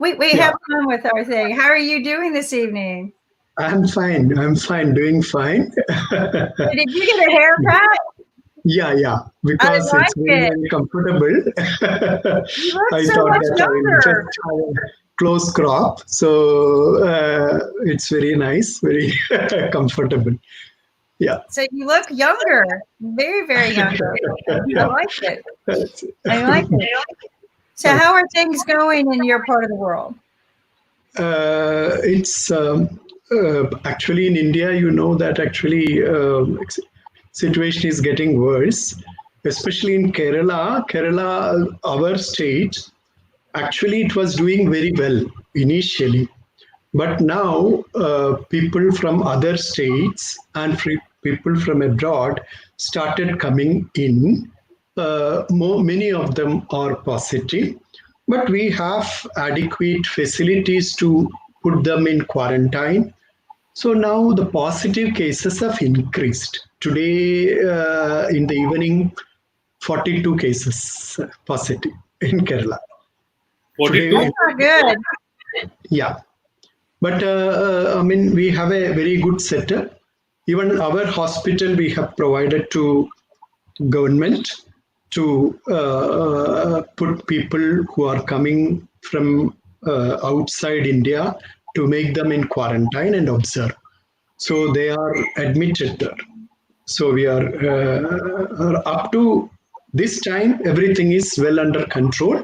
We Yeah, have fun with our thing. How are you doing this evening? I'm fine. I'm fine, doing fine. Did you get a haircut? Yeah, I because it's like very, it. very comfortable. You look I so thought much that I will just younger. have a close crop. So it's very nice, very comfortable. Yeah. So you look younger, very, very younger. I Yeah. like it. That's- I like it. So how are things going in your part of the world? it's actually in India, that actually situation is getting worse, especially in Kerala. Kerala, our state, actually it was doing very well initially, but now people from other states and people from abroad started coming in. Many of them are positive, but we have adequate facilities to put them in quarantine. So now the positive cases have increased. Today in the evening, 42 cases positive in Kerala. Today, 42. That's not good. yeah. But I mean, we have a very good setup. Even our hospital, we have provided to government to put people who are coming from outside India to make them in quarantine and observe. So they are admitted there. So we are up to this time, everything is well under control.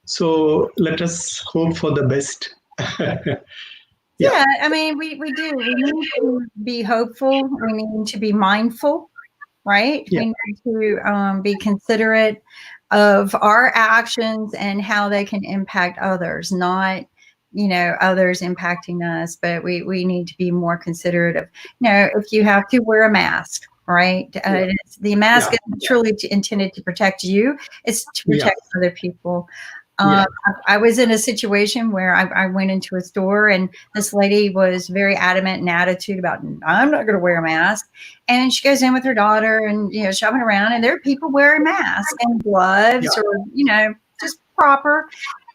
So let us hope for the best. Yeah, Yeah, I mean, we do. We need to be hopeful. We need to be mindful, right? yeah, We need to be considerate of our actions and how they can impact others, not others impacting us, but we need to be more considerate of if you have to wear a mask, right? yeah, The mask yeah, isn't truly intended to protect you; it's to yeah, protect other people. yeah. I was in a situation where I went into a store and this lady was very adamant in attitude about I'm not going to wear a mask, and she goes in with her daughter and shopping around, and there are people wearing masks and gloves Yeah. or just proper,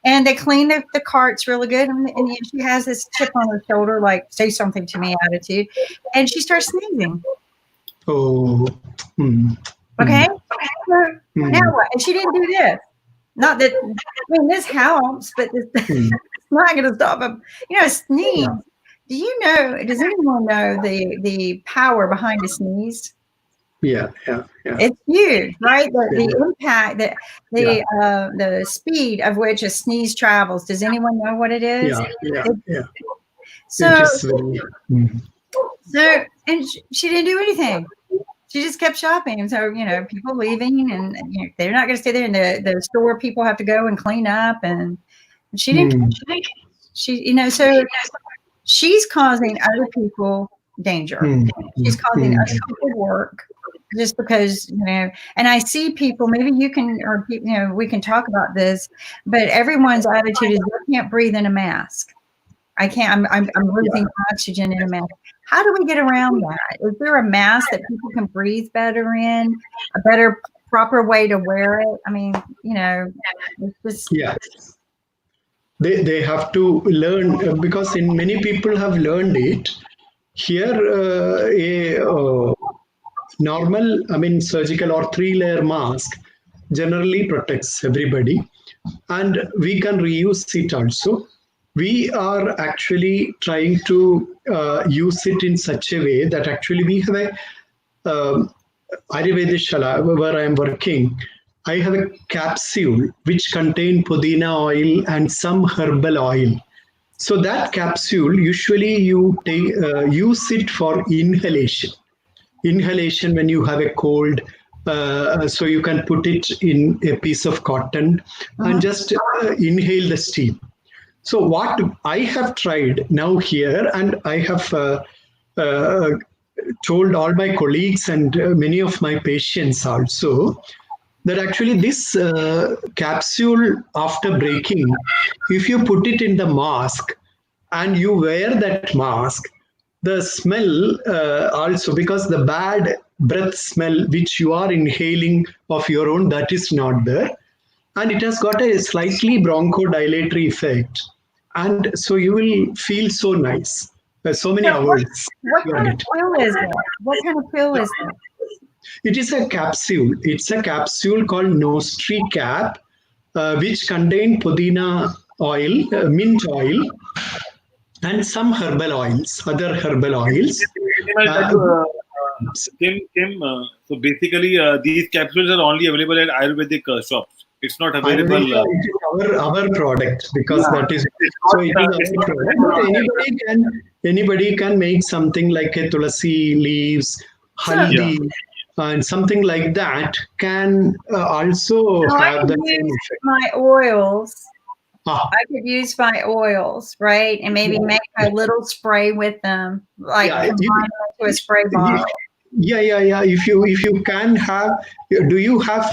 and they clean the carts really good, and she has this chip on her shoulder like say something to me attitude, and she starts sneezing. Oh, mm, Okay, mm, so now mm, what? And she didn't do this. Not that this helps, but this mm. it's not gonna stop them. A sneeze. Yeah, Does anyone know the power behind a sneeze? yeah. It's huge, right? The Yeah, impact, yeah, the speed of which a sneeze travels. Does anyone know what it is? yeah, It, yeah. It so is very. Mm, and she didn't do anything. She just kept shopping, and so people leaving, and they're not going to stay there. And the store people have to go and clean up, and she didn't. mm, So she's causing other people danger. mm, She's mm, causing mm. other people work just because, and I see people, maybe you can, or, we can talk about this, but everyone's attitude is I can't breathe in a mask. I can't, I'm Yeah. losing oxygen in a mask. How do we get around that? Is there a mask that people can breathe better in, a better, proper way to wear it? I mean, it's just, Yeah. They have to learn because in many people have learned it. Here, a normal, I mean, surgical or three-layer mask generally protects everybody, and we can reuse it also. We are actually trying to use it in such a way that actually we have a Ayurvedic Shala where I am working. I have a capsule which contain pudina oil and some herbal oil. So that capsule usually you take use it for inhalation. Inhalation when you have a cold, so you can put it in a piece of cotton and mhm. just inhale the steam. So what I have tried now here, and I have uh, told all my colleagues and many of my patients also, that actually this capsule after breaking, if you put it in the mask and you wear that mask, the smell also, because the bad breath smell which you are inhaling of your own, that is not there, and it has got a slightly bronchodilatory effect. and so you will feel so nice. So many So what, hours. what You are kind of getting. pill is it? What kind of pill is it? It is a capsule. It's a capsule called Nostri Cap, which contain pudina oil, mint oil, and some herbal oils, other herbal oils. I'll tell Uh, you, Kim, so basically, these capsules are only available at Ayurvedic shops. It's not available. Ayurveda, it is our product because Yeah. that is It's so. not, It is it's our not product. But anybody can make something like a tulasi leaves, haldi, and something like that can also So I have could the same use effect. my oils. Ah, I could use my oils, right? And maybe make a little spray with them, like yeah, combine them into a spray bottle. yeah. If you can have, do you have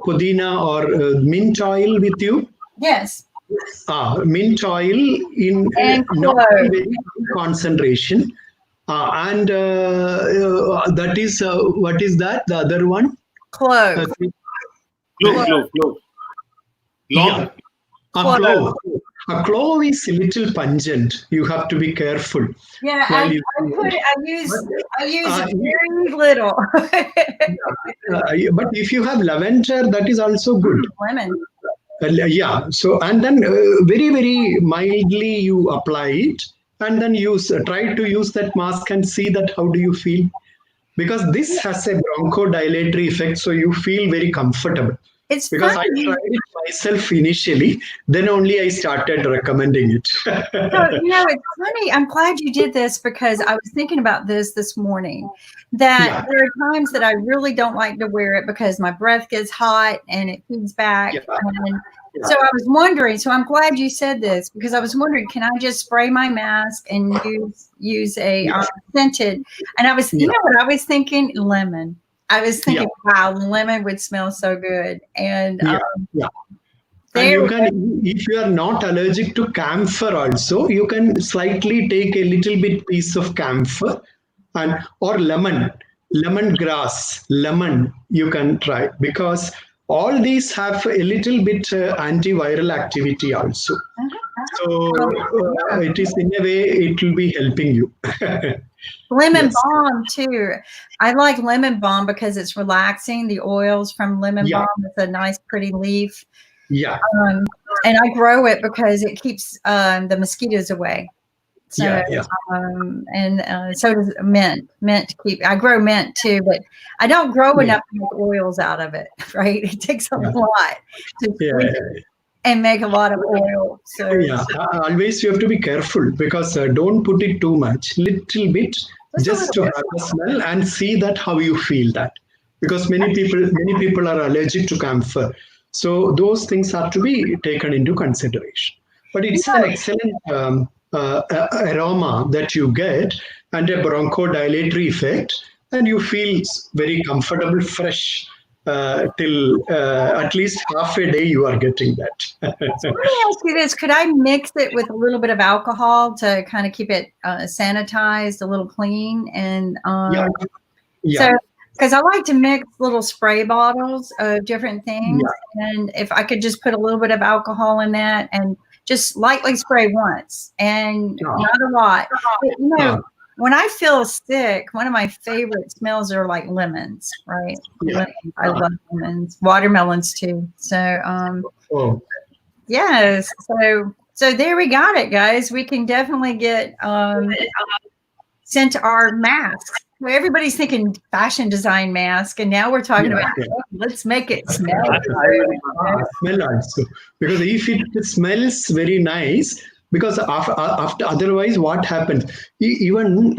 pudina or mint oil with you? Yes. Mint oil in And not cloves. in very high concentration. And that is what is that? The other one? Clove. Clove. Long. Yeah, a clove. A clove is a little pungent. You have to be careful. Yeah, While I use uh, very little. but if you have lavender, that is also good. Lemon. Yeah. So and then very mildly you apply it, and then try to use that mask and see that how do you feel, because this has a bronchodilatory effect, so you feel very comfortable. It's Because I funny. tried it myself initially, then only I started recommending it. So, it's funny. I'm glad you did this because I was thinking about this morning, that Yeah. there are times that I really don't like to wear it because my breath gets hot and it feeds back. Yeah. And so I was wondering, so I'm glad you said this because I was wondering, can I just spray my mask and use a scented? And I was, you know what I was thinking? Lemon. I was thinking, wow, lemon would smell so good. And And you can, if you are not allergic to camphor also, you can slightly take a little bit piece of camphor and or lemongrass, lemon you can try, because all these have a little bit antiviral activity also. So it is in a way it will be helping you. Lemon balm too. I like lemon balm because it's relaxing. The oils from lemon balm, it's a nice pretty leaf. Yeah. And I grow it because it keeps the mosquitoes away. So, and so does mint. Mint I grow mint too, but I don't grow enough to make oils out of it. Right? It takes a lot to and make a lot of oil. So always you have to be careful because don't put it too much. Little bit, just to have a smell and see that how you feel that, because many people are allergic to camphor. So those things have to be taken into consideration. But it's an excellent aroma that you get and a bronchodilatory effect, and you feel very comfortable, fresh till at least half a day you are getting that. So let me ask you this. Could I mix it with a little bit of alcohol to kind of keep it sanitized, a little clean? And so because I like to mix little spray bottles of different things. And if I could just put a little bit of alcohol in that and just lightly spray once and not a lot. But, when I feel sick, one of my favorite smells are like lemons, right? Lemons. I love lemons, watermelons too. So, yes. So there we got it, guys. We can definitely get sent our masks. Well, everybody's thinking fashion design mask, and now we're talking about let's make it smell. Smell also, because if it smells very nice. Because after otherwise, what happens? Even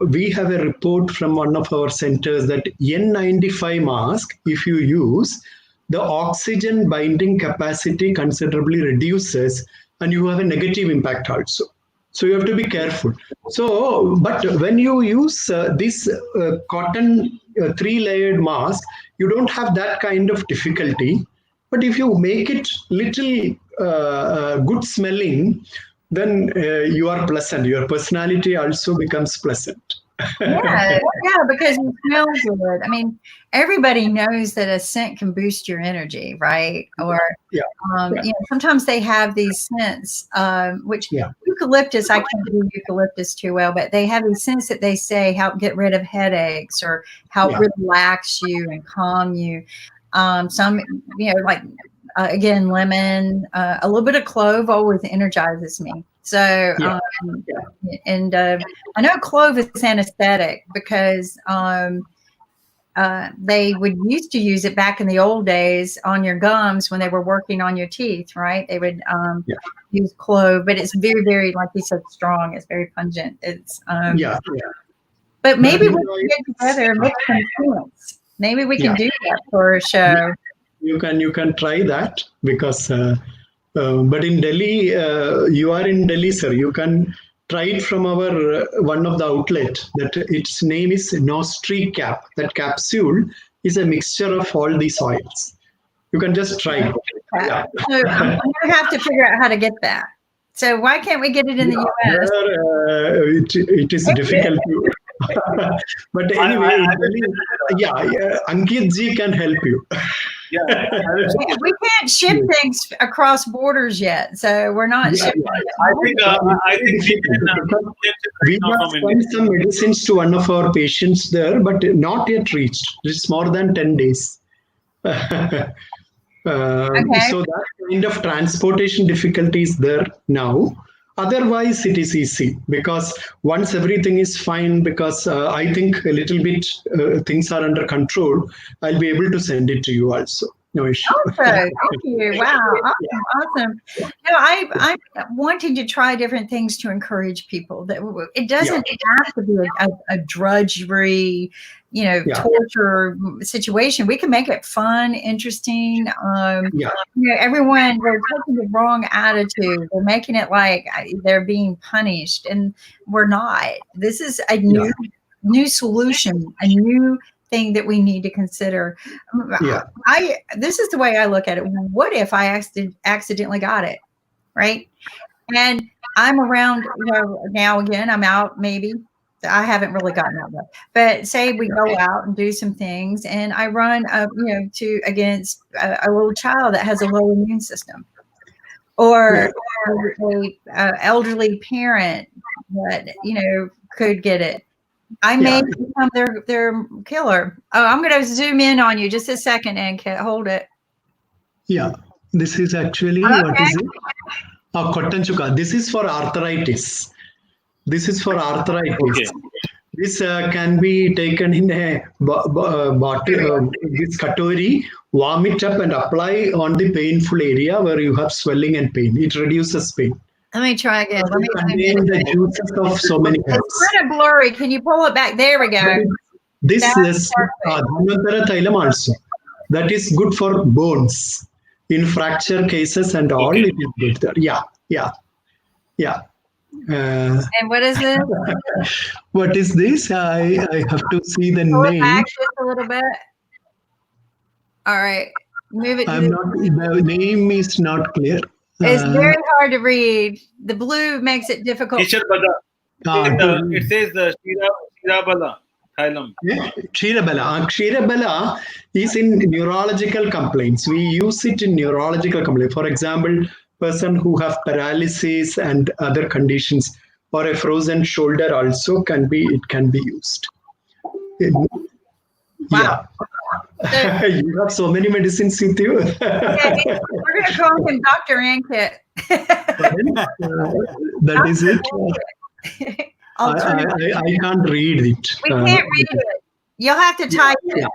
we have a report from one of our centers that N95 mask, if you use, the oxygen binding capacity considerably reduces, and you have a negative impact also. So you have to be careful. So, but when you use this cotton 3-layered mask, you don't have that kind of difficulty. But if you make it little good smelling, then you are pleasant. Your personality also becomes pleasant. Yeah, because you smell good. I mean, everybody knows that a scent can boost your energy, right? Or, sometimes they have these scents, which eucalyptus, I can't do eucalyptus too well, but they have these scents that they say help get rid of headaches or help relax you and calm you. Some, like, again, lemon, a little bit of clove always energizes me. So, and I know clove is anesthetic because they would used to use it back in the old days on your gums when they were working on your teeth, right? They would use clove, but it's very, very, like you said, strong. It's very pungent. It's But maybe we can get together and make some sense. Maybe we can do that for a show. You can try that because. But in Delhi, you are in Delhi, sir. You can try it from our one of the outlet. That its name is Nostri Cap. That capsule is a mixture of all these oils. You can just try it. Yeah. So I'm going to have to figure out how to get that. So why can't we get it in the US? It is difficult to. But anyway, Ankit ji can help you. We can't ship things across borders yet, so we're not shipping. I think we have sent some medicines to one of our patients there, but not yet reached. It's more than 10 days. So that kind of transportation difficulty is there now. Otherwise, it is easy because once everything is fine, because I think a little bit things are under control, I'll be able to send it to you also. No issue. Also, thank you. Wow, awesome. I'm wanting to try different things to encourage people. That it doesn't have to be a drudgery, torture situation. We can make it fun, interesting. Everyone, they're taking the wrong attitude. They're making it like they're being punished, and we're not. This is a new solution, a new thing that we need to consider. This is the way I look at it. What if I accidentally got it, right? And I'm around, now again, I'm out maybe. I haven't really gotten out though. But say we go out and do some things and I run against a little child that has a low immune system. Or a elderly parent that, could get it. I may become their killer. Oh, I'm going to zoom in on you just a second, Ankit. Hold it. Yeah, this is actually what is it? Cotton chuka. This is for arthritis. Okay. This can be taken in a bottle. This katori, warm it up and apply on the painful area where you have swelling and pain. It reduces pain. Let me try again. The juices of so many herbs. It's kind of blurry. Can you pull it back? There we go. This is Dhanvantara Thailam also. That is good for bones. In fracture cases and all, it is good there. Yeah. And what is this? What is this? I have to see the name. Back just a little bit. All right. Move it. The name is not clear. It's very hard to read. The blue makes it difficult. It says Kshirabala, Thailand. Kshirabala is in neurological complaints. We use it in neurological complaints. For example, person who have paralysis and other conditions or a frozen shoulder also can be used. Wow. You have so many medicines with you. We're going to call him Dr. Ankit. That is it. I can't read it. We can't read it. You'll have to type it.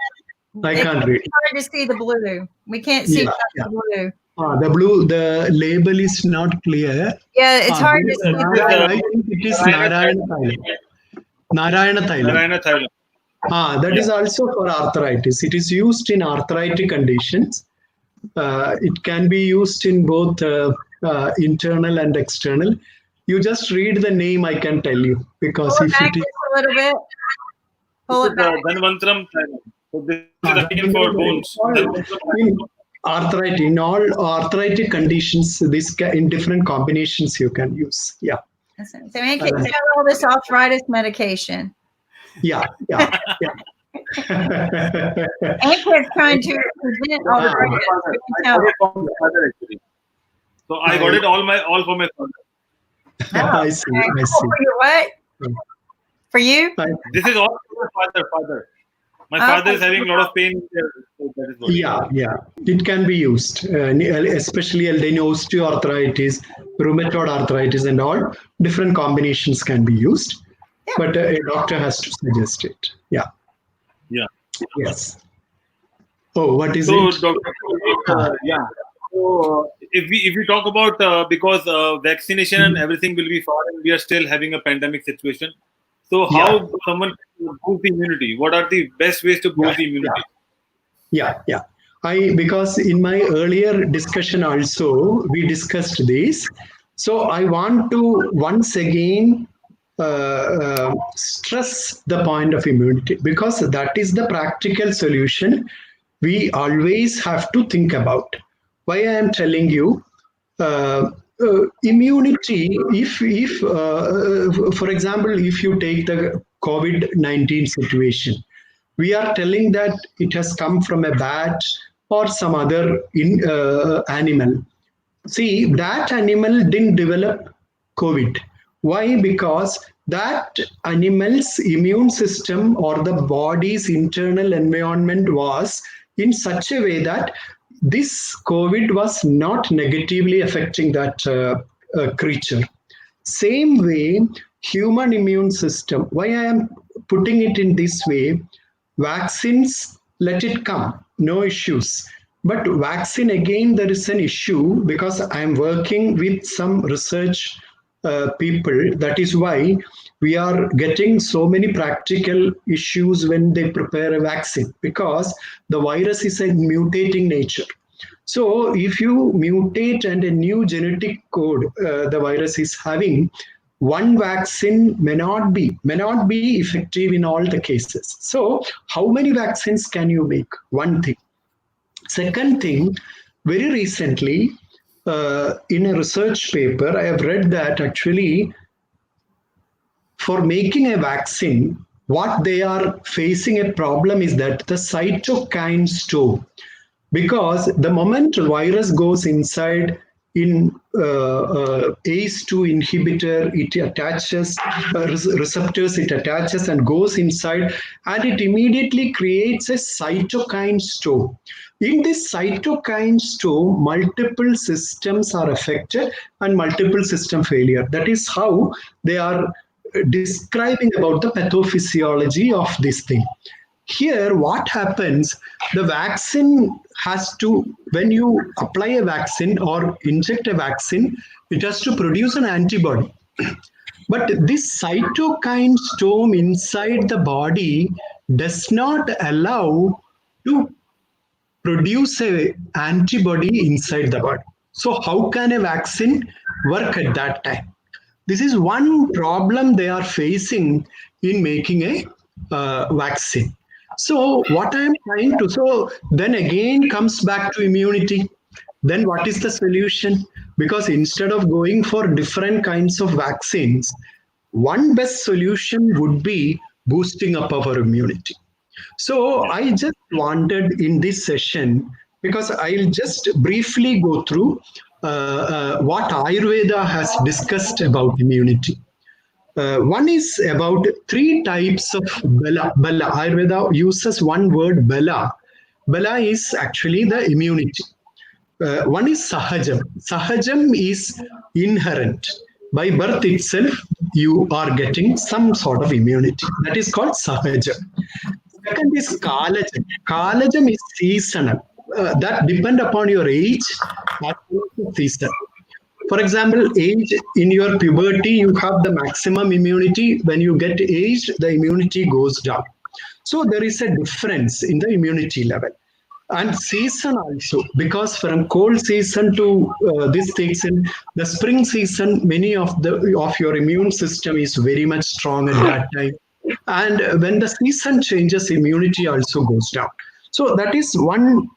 I can't read. It's hard to see the blue. We can't see the blue. The blue, the label is not clear. Yeah, it's hard to see. I think it is Narayana Thailand. That is also for arthritis. It is used in arthritic conditions. It can be used in both internal and external. You just read the name, I can tell you. Because pull it back just a little bit. Pull it back. Dhanvantaram Thailand. So this is again for bones. Arthritis, in all arthritic conditions, this in different combinations you can use. Yeah. So Ankit, you have all this arthritis medication. Yeah, yeah, yeah. Ankit's trying to present all the My ideas. father. We can I tell. got it from my father actually. So I got it all from my father. Oh, I see. okay. I Oh, see. for your what? For you? This is all from my father. My father is having a lot of pain there, so that is what. Yeah, yeah. It can be used, especially osteoarthritis, rheumatoid arthritis, and all. Different combinations can be used, Yeah. but a doctor has to suggest it. Yeah. Yeah. Yes. Oh, what is So, it? Doctor, yeah. So, if we talk about because vaccination and everything will be far, and we are still having a pandemic situation. So, Yeah. how someone can boost the immunity? What are the best ways to boost the Yeah. immunity? Yeah. Because in my earlier discussion also we discussed this. So I want to once again stress the point of immunity, because that is the practical solution we always have to think about. Why I am telling you, immunity, if for example, if you take the COVID-19 situation, we are telling that it has come from a bat or some other animal. See, that animal didn't develop COVID. Why? Because that animal's immune system or the body's internal environment was in such a way that this COVID was not negatively affecting that creature. Same way, human immune system. Why I am putting it in this way? Vaccines, let it come, no issues. But vaccine, again, there is an issue because I am working with some research people. That is why we are getting so many practical issues when they prepare a vaccine, because the virus is a mutating nature. So if you mutate and a new genetic code the virus is having, one vaccine may not be effective in all the cases. So how many vaccines can you make? One thing. Second thing, very recently, in a research paper, I have read that actually for making a vaccine, what they are facing a problem is that the cytokine storm, because the moment virus goes inside in ACE2 inhibitor, it attaches receptors, it attaches and goes inside, and it immediately creates a cytokine storm. In this cytokine storm, multiple systems are affected and multiple system failure. That is how they are describing about the pathophysiology of this thing. Here what happens, the vaccine has to, when you apply a vaccine or inject a vaccine, it has to produce an antibody. But this cytokine storm inside the body does not allow to produce a antibody inside the body. So how can a vaccine work at that time? This is one problem they are facing in making a vaccine. So what I am trying to, so then again comes back to immunity. Then what is the solution? Because instead of going for different kinds of vaccines, one best solution would be boosting up our immunity. So I just wanted in this session, because I'll just briefly go through what Ayurveda has discussed about immunity. One is about three types of bala. Bala. Ayurveda uses one word, bala. Bala is actually the immunity. One is sahajam. Sahajam is inherent. By birth itself, you are getting some sort of immunity. That is called sahajam. Second is kalajam. Kalajam is seasonal. That depend upon your age as well as the season. For example, age in your puberty, you have the maximum immunity. When you get aged, the immunity goes down. So there is a difference in the immunity level. And season also, because from cold season to this season, the spring season, many of your immune system is very much strong at that time. And when the season changes, immunity also goes down. So that is one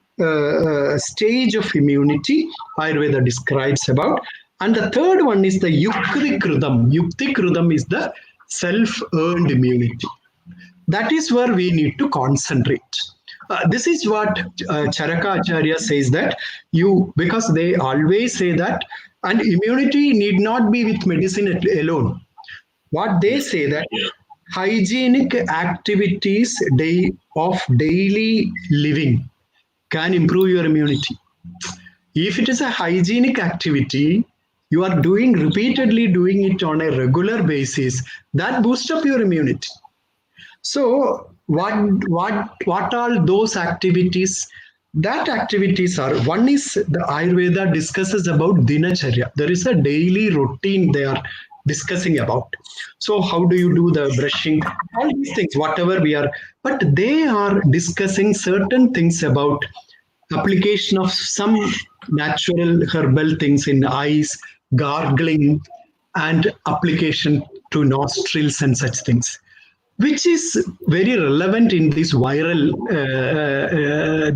stage of immunity Ayurveda describes about. And the third one is the yuktik rhythm. Yuktik rhythm is the self-earned immunity. That is where we need to concentrate. This is what Charaka Acharya says, that because they always say that, and immunity need not be with medicine alone. What they say that hygienic activities of daily living can improve your immunity. If it is a hygienic activity, you are repeatedly doing it on a regular basis, that boosts up your immunity. So what are those activities? That activities are, one is the Ayurveda discusses about dinacharya. There is a daily routine they are discussing about. So how do you do the brushing? All these things, whatever we are, but they are discussing certain things about application of some natural herbal things in eyes, gargling, and application to nostrils and such things, which is very relevant in this viral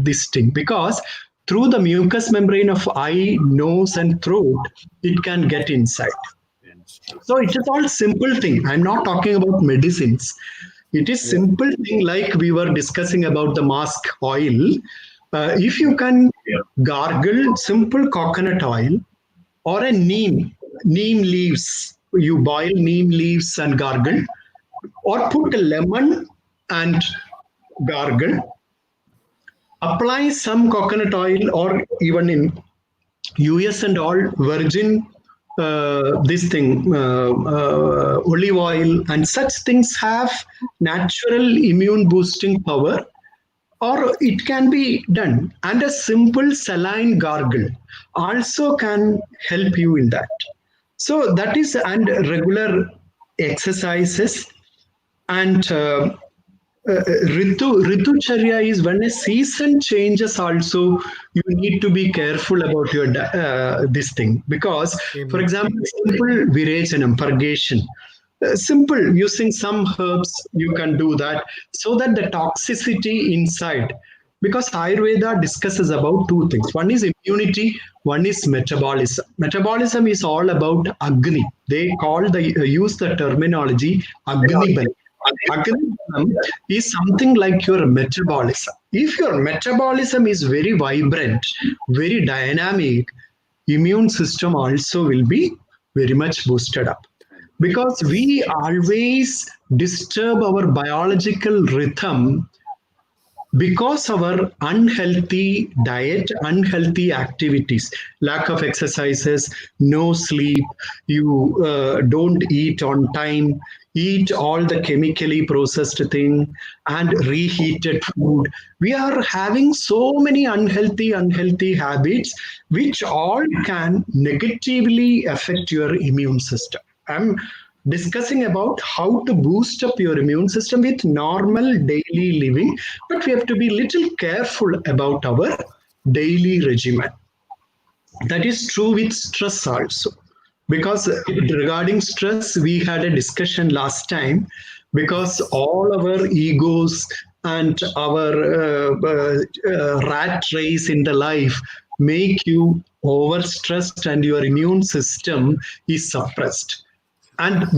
this thing, because through the mucous membrane of eye, nose, and throat, it can get inside. So it is all simple thing. I'm not talking about medicines. It is simple thing like we were discussing about the mask oil. If you can gargle simple coconut oil or a neem leaves, you boil neem leaves and gargle, or put a lemon and gargle, apply some coconut oil, or even in US and all, virgin olive oil and such things have natural immune boosting power, or it can be done. And a simple saline gargle also can help you in that. So that is, and regular exercises. And Ritucharya is when a season changes also, you need to be careful about your this thing. Because, for example, simple virechanam, purgation, simple, using some herbs, you can do that, so that the toxicity inside, because Ayurveda discusses about two things. One is immunity, one is metabolism. Metabolism is all about Agni. They use the terminology Agni Bal. Agni is something like your metabolism. If your metabolism is very vibrant, very dynamic, immune system also will be very much boosted up. Because we always disturb our biological rhythm because our unhealthy diet, unhealthy activities, lack of exercises, no sleep, you don't eat on time, eat all the chemically processed thing and reheated food. We are having so many unhealthy habits, which all can negatively affect your immune system. I'm discussing about how to boost up your immune system with normal daily living, but we have to be little careful about our daily regimen. That is true with stress also, because regarding stress, we had a discussion last time, because all our egos and our rat race in the life make you overstressed and your immune system is suppressed. And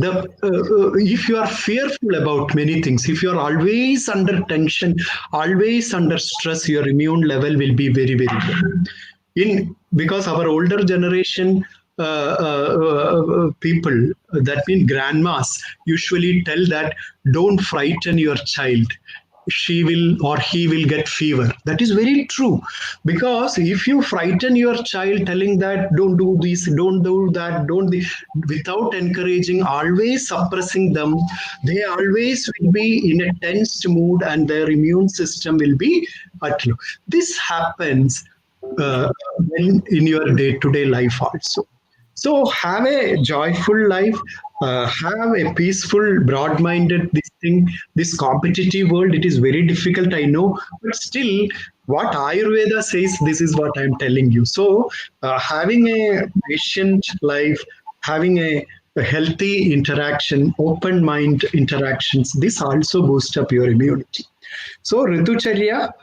if you are fearful about many things, if you are always under tension, always under stress, your immune level will be very, very low. Because our older generation people, that means grandmas, usually tell that don't frighten your child. She will or he will get fever. That is very true, because if you frighten your child telling that don't do this, don't do that, without encouraging, always suppressing them, they always will be in a tensed mood and their immune system will be at low. This happens in your day-to-day life also. So have a joyful life, have a peaceful, broad-minded this competitive world, it is very difficult, I know, but still what Ayurveda says, this is what I'm telling you. So having a patient life, having a healthy interaction, open mind interactions, this also boosts up your immunity. So Ritucharya,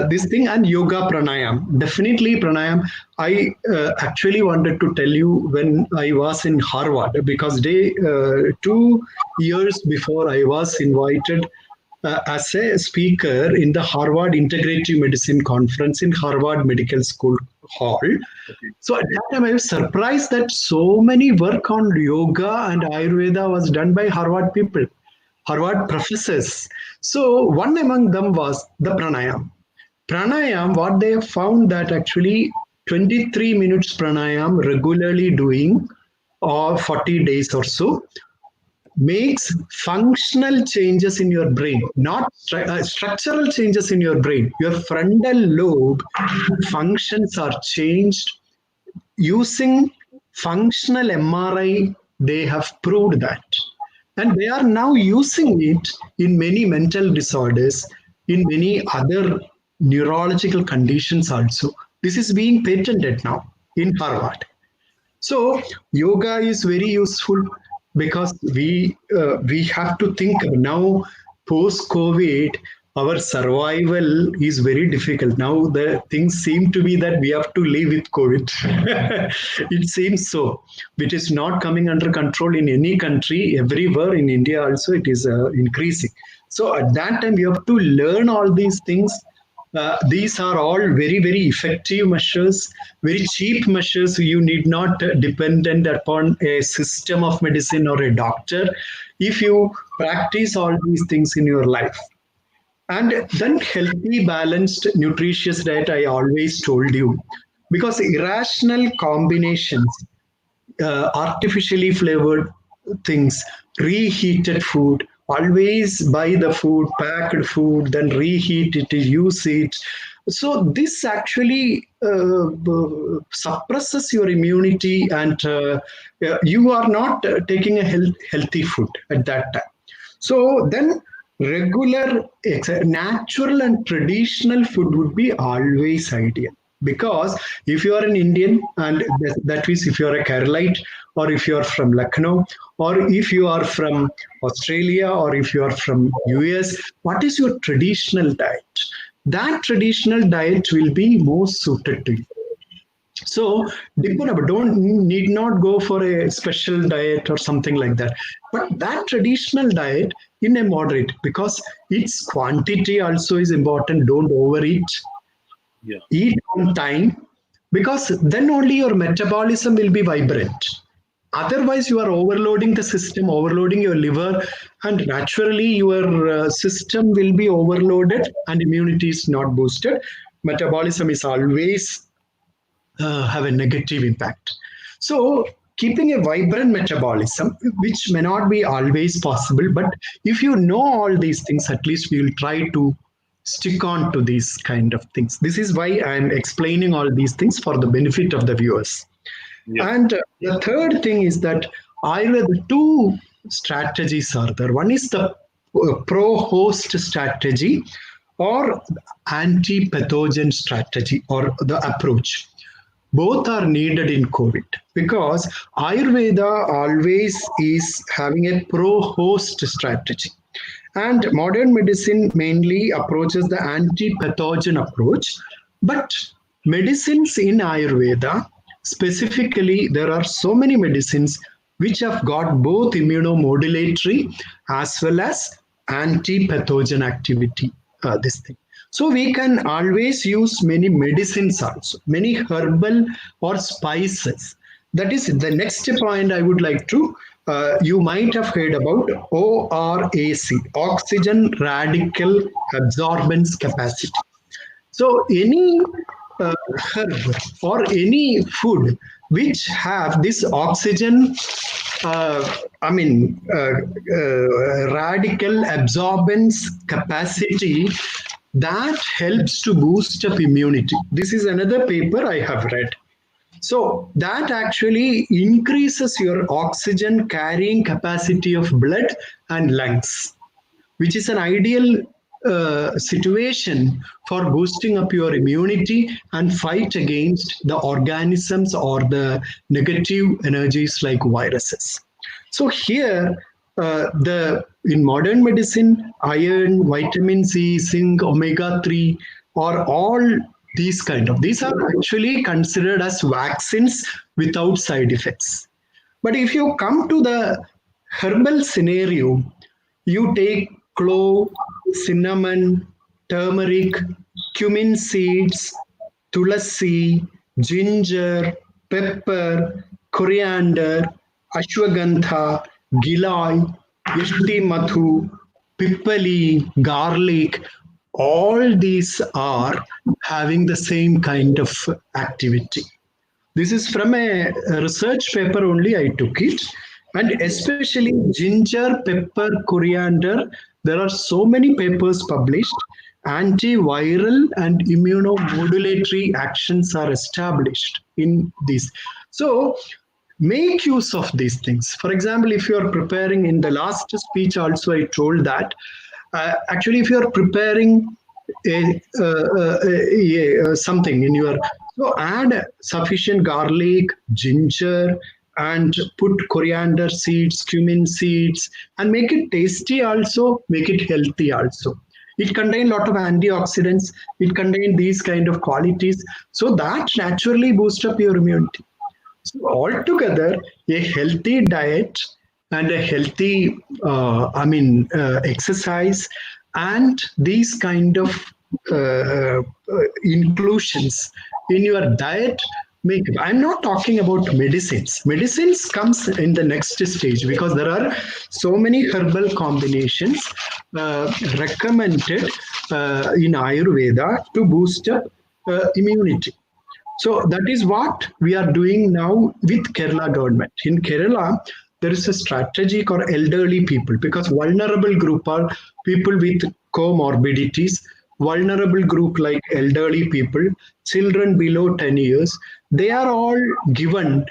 this thing, and yoga pranayam, definitely pranayam. I actually wanted to tell you when I was in Harvard, because 2 years before I was invited as a speaker in the Harvard Integrative Medicine Conference in Harvard Medical School Hall. So at that time, I was surprised that so many work on yoga and Ayurveda was done by Harvard people, Harvard professors. So one among them was the pranayam. Pranayam, what they found that actually 23 minutes pranayam regularly doing or 40 days or so makes functional changes in your brain, not structural changes in your brain. Your frontal lobe functions are changed using functional MRI. They have proved that. And they are now using it in many mental disorders, in many other neurological conditions also. This is being patented now in Harvard. So yoga is very useful because we have to think now post COVID. Our survival is very difficult now. The things seem to be that we have to live with COVID. It seems so. It is not coming under control in any country. Everywhere in India also it is increasing. So at that time we have to learn all these things. These are all very, very effective measures, very cheap measures. You need not dependent upon a system of medicine or a doctor if you practice all these things in your life. And then healthy, balanced, nutritious diet, I always told you, because irrational combinations, artificially flavored things, reheated food, always buy the food, packed food, then reheat it, use it. So this actually suppresses your immunity, and you are not taking a healthy food at that time. So then regular, natural and traditional food would be always ideal. Because if you are an Indian, and that means if you are a Keralite, or if you are from Lucknow, or if you are from Australia, or if you are from US, what is your traditional diet? That traditional diet will be most suited to you. So need not go for a special diet or something like that. But that traditional diet in a moderate, because its quantity also is important. Don't overeat. Yeah. Eat on time, because then only your metabolism will be vibrant. Otherwise, you are overloading the system, overloading your liver, and naturally your system will be overloaded and immunity is not boosted. Metabolism is always have a negative impact. So keeping a vibrant metabolism, which may not be always possible, but if you know all these things, at least we will try to stick on to these kind of things. This is why I am explaining all these things for the benefit of the viewers. Yeah. And the third thing is that the two strategies are there. One is the pro-host strategy or anti-pathogen strategy, or the approach. Both are needed in COVID, because Ayurveda always is having a pro-host strategy. And modern medicine mainly approaches the anti-pathogen approach. But medicines in Ayurveda, specifically, there are so many medicines which have got both immunomodulatory as well as anti-pathogen activity. This thing. So we can always use many medicines also, many herbal or spices. That is the next point I would like to, you might have heard about ORAC, oxygen radical absorbance capacity. So any herb or any food which have this oxygen, radical absorbance capacity, that helps to boost up immunity. This is another paper I have read. So that actually increases your oxygen carrying capacity of blood and lungs, which is an ideal situation for boosting up your immunity and fight against the organisms or the negative energies like viruses. So here, in modern medicine, iron, vitamin C, zinc, omega-3 are all these are actually considered as vaccines without side effects. But if you come to the herbal scenario, you take clove, cinnamon, turmeric, cumin seeds, tulasi, ginger, pepper, coriander, ashwagandha, gilai, yashti mathu, pippali, garlic, all these are having the same kind of activity. This is from a research paper only I took it. And especially ginger, pepper, coriander, there are so many papers published. Antiviral and immunomodulatory actions are established in this. So make use of these things. For example, if you are preparing, in the last speech also I told that actually if you are preparing something in your, so add sufficient garlic, ginger, and put coriander seeds, cumin seeds, and make it tasty also, make it healthy also. It contains a lot of antioxidants, it contains these kind of qualities, so that naturally boosts up your immunity. So altogether, a healthy diet and a healthy, exercise and these kind of inclusions in your diet make. I'm not talking about medicines. Medicines comes in the next stage because there are so many herbal combinations recommended in Ayurveda to boost up immunity. So that is what we are doing now with Kerala government. In Kerala, there is a strategy called elderly people because vulnerable group are people with comorbidities, vulnerable group like elderly people, children below 10 years. They are all given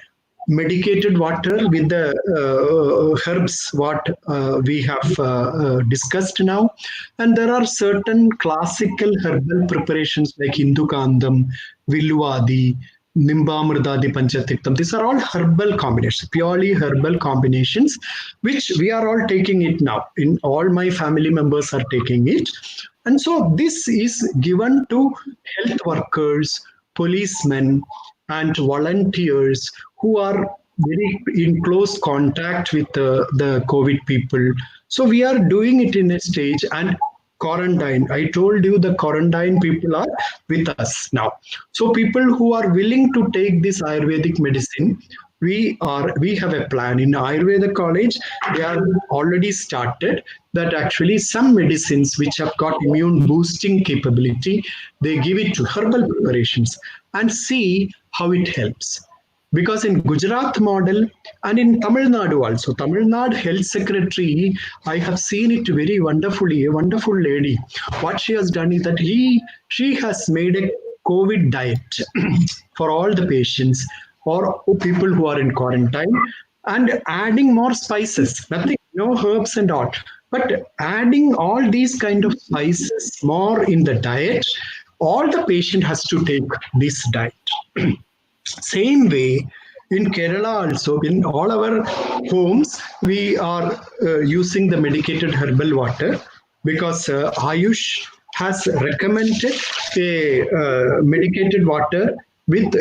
medicated water with the herbs what we have discussed now, and there are certain classical herbal preparations like Indukandam, Viluvadi, Nimbamridadi Panchatiktam. These are all herbal combinations, purely herbal combinations, which we are all taking it now. In all my family members are taking it. And so this is given to health workers, policemen, and volunteers who are very in close contact with the COVID people. So we are doing it in a stage, and quarantine. I told you the quarantine people are with us now. So people who are willing to take this Ayurvedic medicine, we have a plan in Ayurveda college. They are already started that actually some medicines which have got immune boosting capability, they give it to herbal preparations and see how it helps. Because in Gujarat model and in Tamil Nadu also, Tamil Nadu Health Secretary, I have seen it very wonderfully, a wonderful lady. What she has done is that she has made a COVID diet for all the patients or people who are in quarantine and adding more spices, nothing, no herbs and all, but adding all these kind of spices more in the diet, all the patient has to take this diet. Same way, in Kerala also, in all our homes, we are using the medicated herbal water because Ayush has recommended a medicated water with,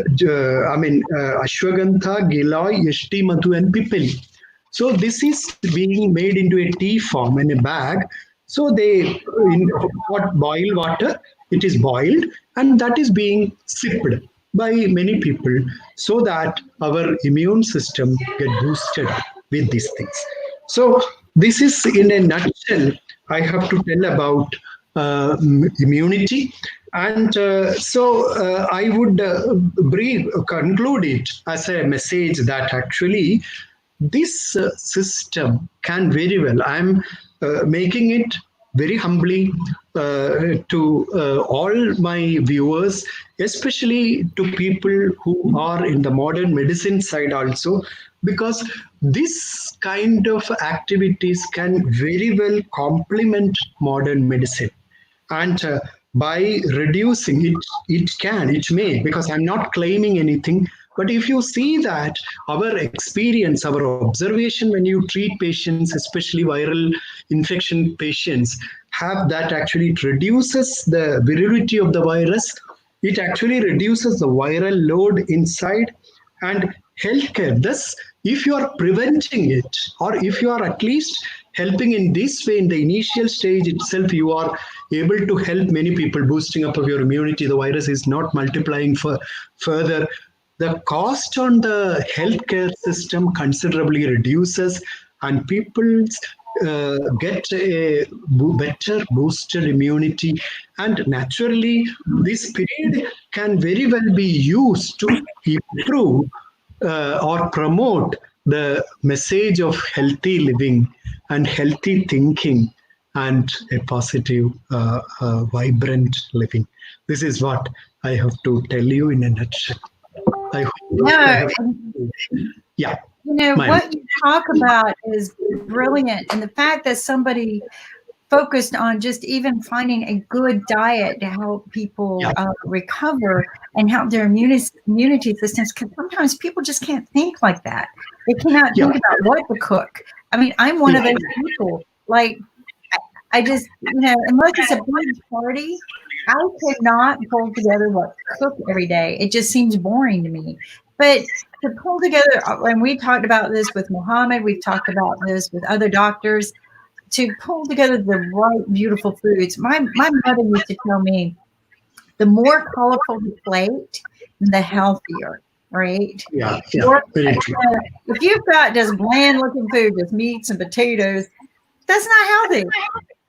ashwagandha, gilai, yashti mathu, and pippali. So this is being made into a tea form in a bag. So they, in hot boiled water, it is boiled, and that is being sipped by many people so that our immune system get boosted with these things. So this is in a nutshell I have to tell about immunity, and I would conclude it as a message that actually this system can very well, I'm making it very humbly to all my viewers, especially to people who are in the modern medicine side also, because this kind of activities can very well complement modern medicine. And by reducing it, it may, because I'm not claiming anything, but if you see that our experience, our observation when you treat patients, especially viral infection patients, have that actually it reduces the virility of the virus, it actually reduces the viral load inside, and healthcare. Thus, if you are preventing it, or if you are at least helping in this way in the initial stage itself, you are able to help many people, boosting up of your immunity. The virus is not multiplying further. The cost on the healthcare system considerably reduces, and people get a better boosted immunity. And naturally, this period can very well be used to improve or promote the message of healthy living and healthy thinking and a positive, vibrant living. This is what I have to tell you in a nutshell. I hope I No, have, yeah. you know, Ma'am. what you talk about is brilliant. And the fact that somebody focused on just even finding a good diet to help people Yeah. recover and help their immunity systems, because sometimes people just can't think like that. They cannot Yeah. think about what to cook. I mean, I'm one of those people. Like, I just, you know, unless it's a big party, I cannot pull together what to cook every day. It just seems boring to me. But to pull together, and we talked about this with Muhammad, we've talked about this with other doctors, to pull together the right, beautiful foods. My mother used to tell me, the more colorful the plate, the healthier, right? Yeah, Or, very true. if you've got just bland looking food, just meats and potatoes, that's not healthy.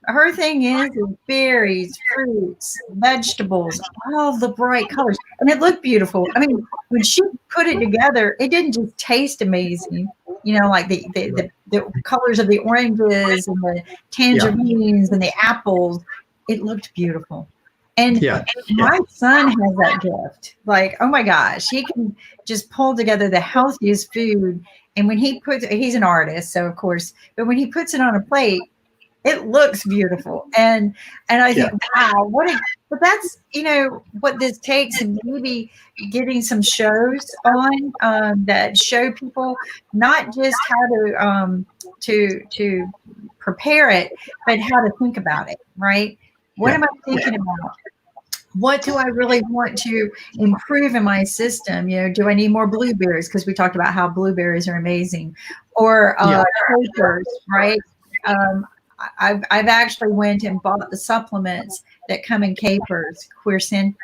Her thing is berries, fruits, vegetables, all the bright colors. And it looked beautiful. I mean, when she put it together, it didn't just taste amazing, you know, like the colors of the oranges and the tangerines and the apples. It looked beautiful. And Yeah. my son has that gift. Like, oh my gosh, he can just pull together the healthiest food. And when he's an artist, so of course, but when he puts it on a plate, it looks beautiful. And I think, wow, but that's, you know, what this takes, and maybe getting some shows on that show people not just how to prepare it, but how to think about it, right? What am I thinking about? What do I really want to improve in my system? You know, do I need more blueberries? Because we talked about how blueberries are amazing, or capers, right? I've actually went and bought the supplements that come in capers, quercetin,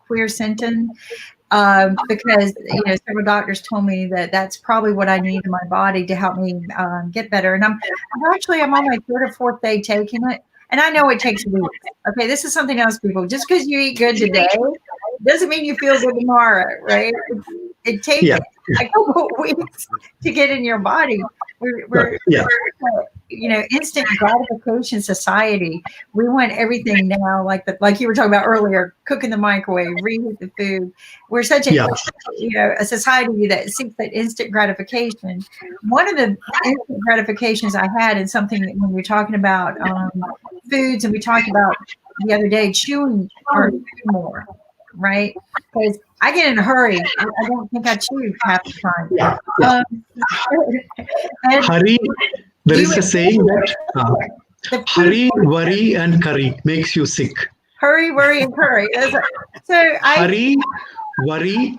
because, you know, several doctors told me that that's probably what I need in my body to help me get better. And I'm on my third or fourth day taking it, and I know it takes weeks. Okay, this is something else, people. Just because you eat good today doesn't mean you feel good tomorrow, right? It takes a couple of weeks to get in your body. We're you know, instant gratification society. We want everything now, like you were talking about earlier, cook in the microwave, reheat the food. We're such a you know, a society that seeks that instant gratification. One of the instant gratifications I had, and something that when we're talking about foods, and we talked about the other day, chewing our food more, right? Because I get in a hurry. I don't think I chew half the time. Hurry, there is a saying that hurry, worry, and curry makes you sick. Hurry, worry, and curry. Hurry, worry,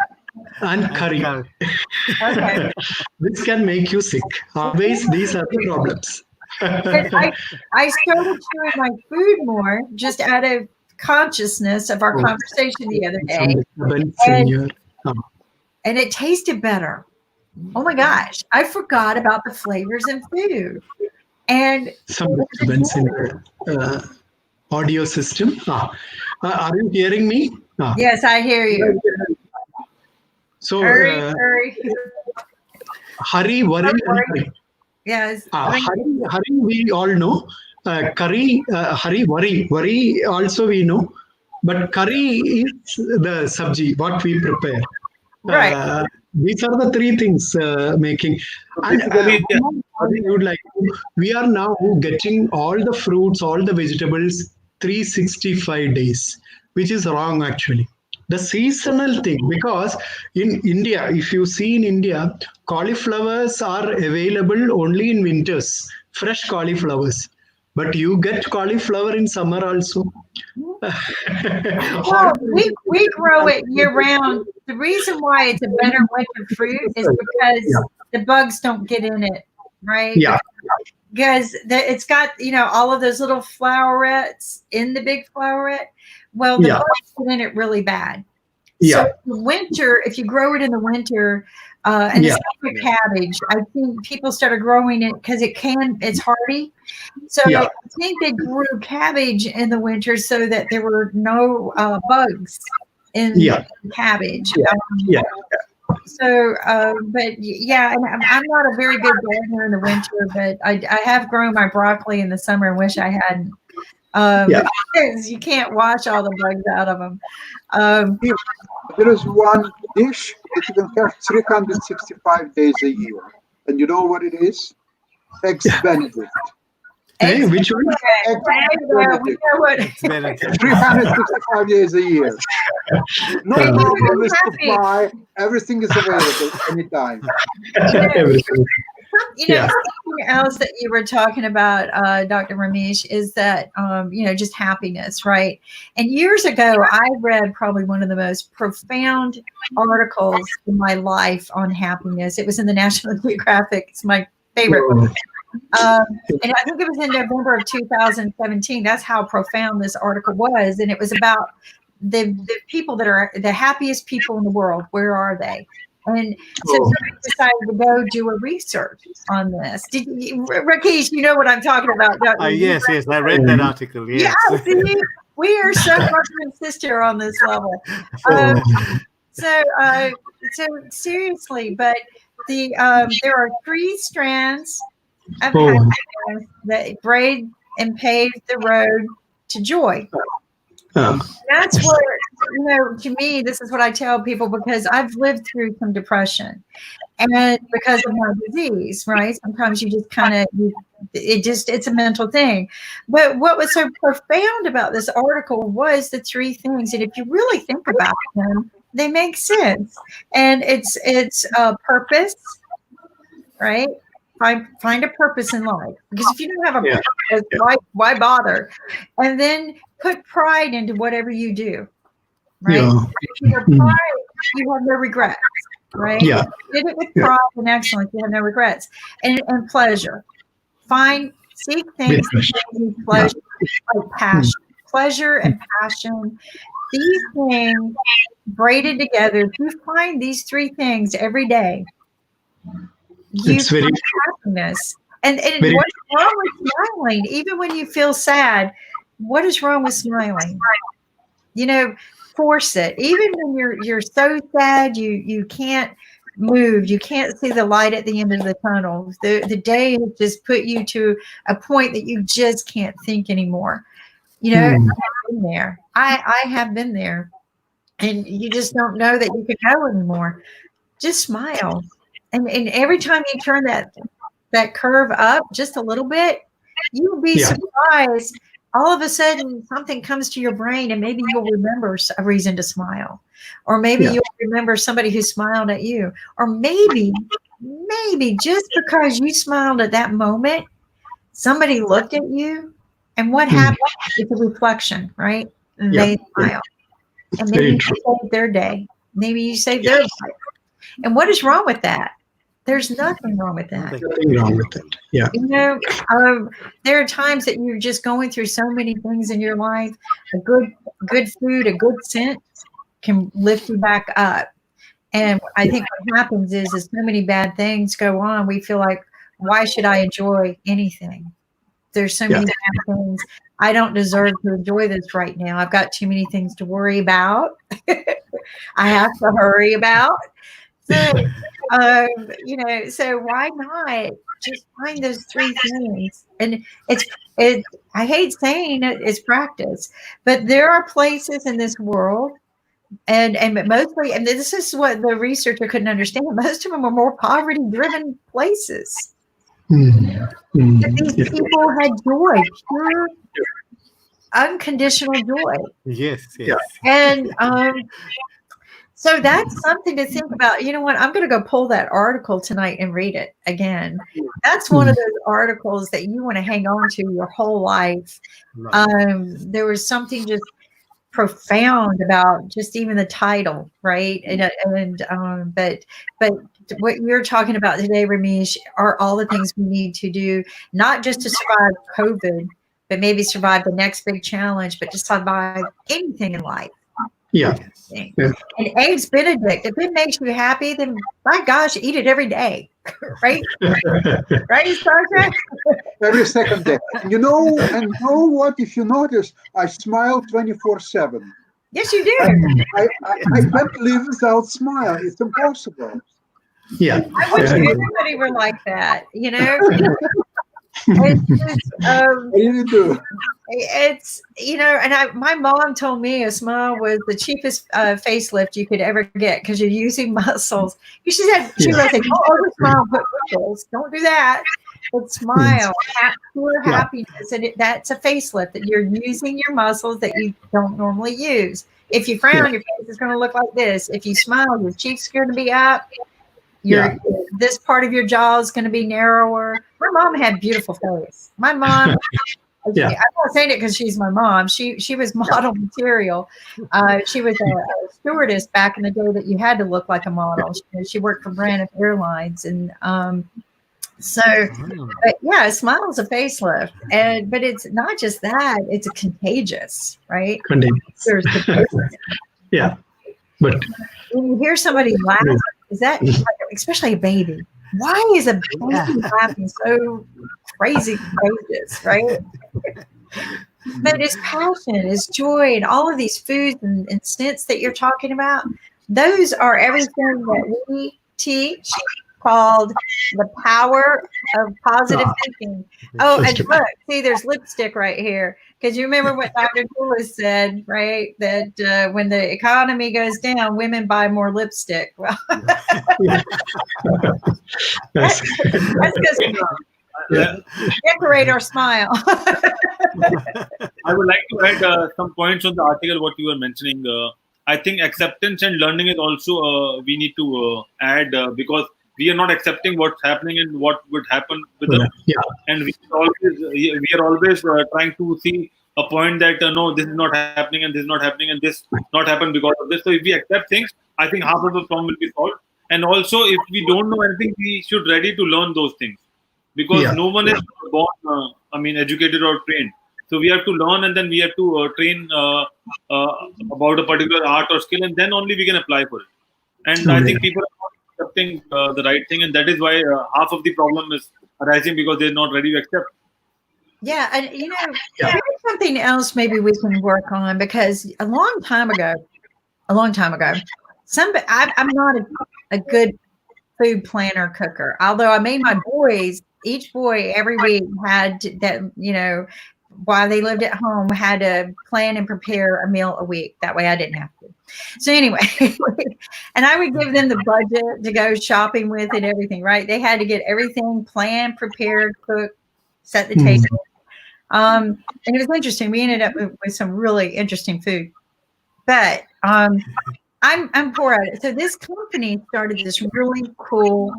and curry. Okay. This can make you sick. Always, these are the problems. I started chewing my food more just out of consciousness of our conversation the other day. And it tasted better. Oh my gosh, I forgot about the flavors in food. And some disturbance in the audio system. Are you hearing me? Yes, I hear you. So hurry, worry, and curry. Yes. Hurry, we all know. Curry, hurry, worry also we know. But curry is the sabji, what we prepare. Right. These are the three things making. And we are now getting all the fruits, all the vegetables 365 days, which is wrong actually. The seasonal thing, because in India, if you see in India, cauliflowers are available only in winters, fresh cauliflowers. But you get cauliflower in summer also. Well, we grow it year round. The reason why it's a better winter fruit is because the bugs don't get in it, right? Yeah. because it's got, all of those little flowerets in the big floweret. Well, the bugs get in it really bad. So in winter, if you grow it in the winter, and it's like cabbage, I think people started growing it because it's hardy. So I think they grew cabbage in the winter so that there were no bugs in cabbage. So, but yeah, and I'm not a very good gardener in the winter, but I have grown my broccoli in the summer and wish I hadn't. Because you can't wash all the bugs out of them. There is one dish that you can have 365 days a year. And you know what it is? Eggs Benedict. Hey, which one? Eggs We know what. 365 days a year. No problem with supply. Everything is available anytime. Everything. Something else that you were talking about, Dr. Ramesh, is that, just happiness, right? And years ago, I read probably one of the most profound articles in my life on happiness. It was in the National Geographic. It's my favorite book. And I think it was in November of 2017. That's how profound this article was. And it was about the people that are the happiest people in the world. Where are they? And so somebody decided to go do a research on this. Rakesh, you know what I'm talking about, don't you? Yes, I read that article. Yes. Yeah, see, we are so brother and sister on this level. So seriously, but there are 3 strands of happiness that braid and pave the road to joy. That's where, to me, this is what I tell people, because I've lived through some depression and because of my disease, right? Sometimes you just it's a mental thing. But what was so profound about this article was the 3 things. And if you really think about them, they make sense. And it's purpose, right? Find a purpose in life, because if you don't have a purpose, why bother? And then put pride into whatever you do, right? If you have pride, you have no regrets, right? Did it with pride and excellence, you have no regrets. And pleasure. Seek things that give you pleasure, like passion. Pleasure and passion. These things braided together. If you find these 3 things every day, you find happiness. And what's wrong with smiling? Even when you feel sad, what is wrong with smiling? Force it. Even when you're so sad, you can't move. You can't see the light at the end of the tunnel. The day has just put you to a point that you just can't think anymore. I've been there. I have been there. And you just don't know that you can go anymore. Just smile. And every time you turn that curve up just a little bit, you'll be surprised. All of a sudden, something comes to your brain, and maybe you'll remember a reason to smile, or maybe you'll remember somebody who smiled at you, or maybe just because you smiled at that moment, somebody looked at you, and what happened? It's a reflection, right? And they smile, and maybe you saved their day, maybe you saved their life. And what is wrong with that? There's nothing wrong with that. Nothing wrong with it. Yeah. There are times that you're just going through so many things in your life. A good food, a good scent can lift you back up. And I think what happens is so many bad things go on. We feel like, why should I enjoy anything? There's so many bad things. I don't deserve to enjoy this right now. I've got too many things to worry about. I have to hurry about. So, so why not just find those 3 things? And I hate saying it's practice, but there are places in this world, and mostly, and this is what the researcher couldn't understand, most of them are more poverty-driven places. These people had joy, pure, unconditional joy. Yes. And so that's something to think about. You know what? I'm going to go pull that article tonight and read it again. That's one of those articles that you want to hang on to your whole life. There was something just profound about just even the title, right? But what you're talking about today, Ramesh, are all the things we need to do, not just to survive COVID, but maybe survive the next big challenge, but to survive anything in life. Yeah. And Eggs Benedict, if it makes you happy, then my gosh, eat it every day, right? Right, Sasha? Every second day. And you know what? If you notice, I smile 24/7. Yes, you do. I can't live without smile. It's impossible. Yeah. I wish everybody were like that, you know? It's just, I really do. it's, you know, and my mom told me a smile was the cheapest facelift you could ever get because you're using muscles. She said, she was like, don't over smile, put wrinkles. Don't do that. But smile, pure happiness. And that's a facelift that you're using your muscles that you don't normally use. If you frown, your face is going to look like this. If you smile, your cheeks are going to be up. This part of your jaw is going to be narrower. My mom had beautiful face. My mom, I'm not saying it because she's my mom. She was model material. She was a stewardess back in the day that you had to look like a model. She worked for Braniff Airlines, and but yeah, a smile is a facelift, but it's not just that; it's contagious, right? Contagious. There's Yeah, but when you hear somebody laugh, is that especially a baby? Why is a baby laughing so crazy contagious, right? But it's passion, it's joy, and all of these foods and scents that you're talking about, those are everything that we teach, called the power of positive thinking. Oh, and look, see, there's lipstick right here. Because you remember what Dr. Toulis said, right? That when the economy goes down, women buy more lipstick. Well, that's because we decorate our smile. I would like to add some points on the article, what you were mentioning. I think acceptance and learning is also, we need to add, because we are not accepting what's happening and what would happen with us. And we are always trying to see a point that no, this is not happening and this is not happening and this not happened because of this. So if we accept things, I think half of the problem will be solved. And also, if we don't know anything, we should ready to learn those things, because no one is born, educated or trained. So we have to learn, and then we have to train about a particular art or skill, and then only we can apply for it. And I think people are not accepting the right thing, and that is why half of the problem is arising, because they're not ready to accept. Yeah, and here's something else maybe we can work on, because a long time ago, I'm not a good food planner cooker. Although I made my boys, each boy every week had that, while they lived at home, had to plan and prepare a meal a week. That way I didn't have to. So anyway, and I would give them the budget to go shopping with and everything, right? They had to get everything planned, prepared, cooked, set the table. And it was interesting. We ended up with some really interesting food. But I'm poor at it. So this company started this really cool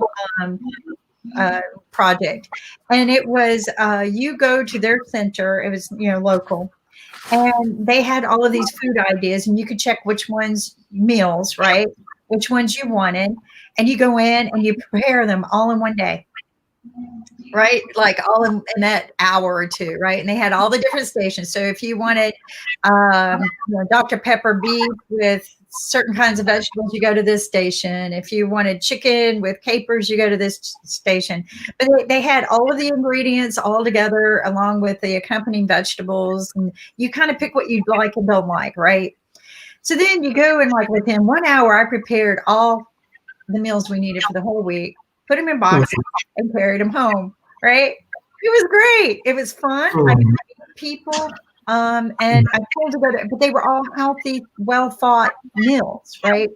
project, and it was you go to their center. It was local, and they had all of these food ideas, and you could check which ones meals, right? Which ones you wanted, and you go in and you prepare them all in one day. Right, like all in that hour or two, right? And they had all the different stations. So if you wanted Dr. Pepper beef with certain kinds of vegetables, you go to this station. If you wanted chicken with capers, you go to this station. But they had all of the ingredients all together along with the accompanying vegetables, and you kind of pick what you like and don't like, right? So then you go and within 1 hour, I prepared all the meals we needed for the whole week, put them in boxes, and carried them home. Right? It was great. It was fun. I met people, and I pulled together, but they were all healthy, well thought meals, right?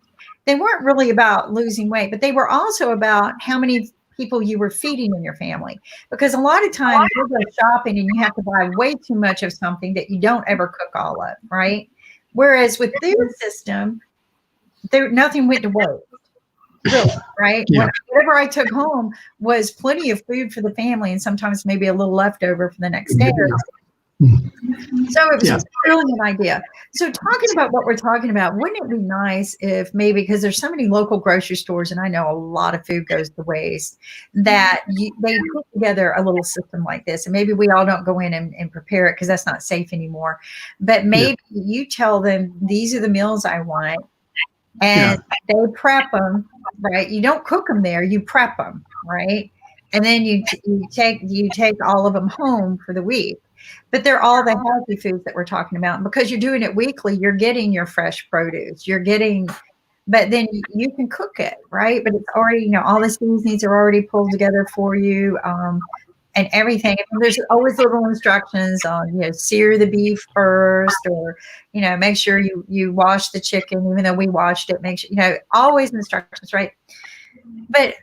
They weren't really about losing weight, but they were also about how many people you were feeding in your family. Because a lot of times you go shopping and you have to buy way too much of something that you don't ever cook all of, right? Whereas with their system, nothing went to waste. Really, right? Whatever I took home was plenty of food for the family, and sometimes maybe a little leftover for the next day. So it was Yeah. just a brilliant idea. So talking about what we're talking about, wouldn't it be nice if maybe, because there's so many local grocery stores, and I know a lot of food goes to waste, that they put together a little system like this, and maybe we all don't go in and prepare it because that's not safe anymore. But maybe you tell them, these are the meals I want, and they prep them, right? You don't cook them there, you prep them, right? And then you take all of them home for the week. But they're all the healthy foods that we're talking about. And because you're doing it weekly, you're getting your fresh produce. But then you can cook it, right? But it's already, all the seasonings are already pulled together for you, and everything. And there's always little instructions on, sear the beef first, or, make sure you wash the chicken, even though we washed it. Make sure, always instructions, right? But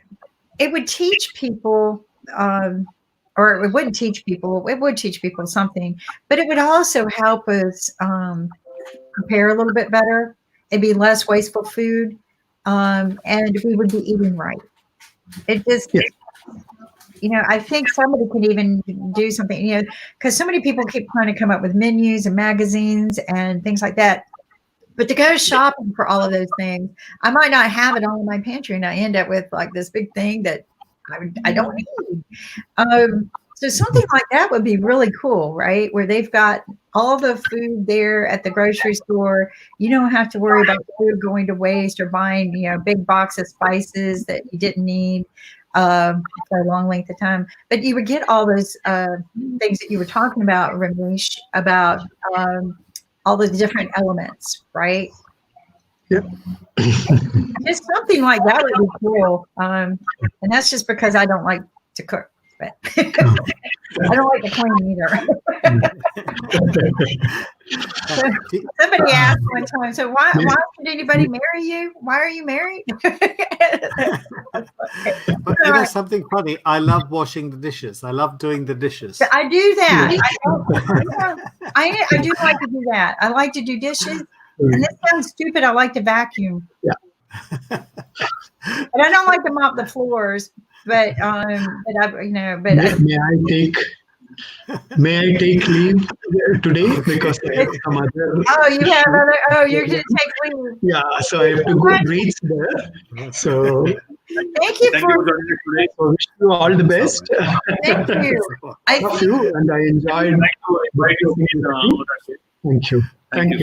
it would teach people, or it wouldn't teach people. It would teach people something, but it would also help us prepare a little bit better. It'd be less wasteful food, and we would be eating right. It just, I think somebody could even do something, because so many people keep trying to come up with menus and magazines and things like that. But to go shopping for all of those things, I might not have it all in my pantry, and I end up with like this big thing that I don't need. So something like that would be really cool, right? Where they've got all the food there at the grocery store. You don't have to worry about food going to waste or buying, a big box of spices that you didn't need for a long length of time. But you would get all those things that you were talking about, Ramesh, about all the different elements, right? Yep. Just something like that would be cool. And that's just because I don't like to cook, but I don't like to clean either. Somebody asked one time, so why should anybody marry you? Why are you married? But something funny. I love washing the dishes. I love doing the dishes. I do that. I do like to do that. I like to do dishes. And this sounds stupid. I like to vacuum. Yeah. But I don't like to mop the floors. But May I take leave today because I have some other. Oh, you have other. Oh, you're going to take leave. Yeah, so I have to go reach there. So thank you for joining us today. so wish you all the best. Thank you. Love you, and I enjoyed. Thank you. Thank you. Thank you.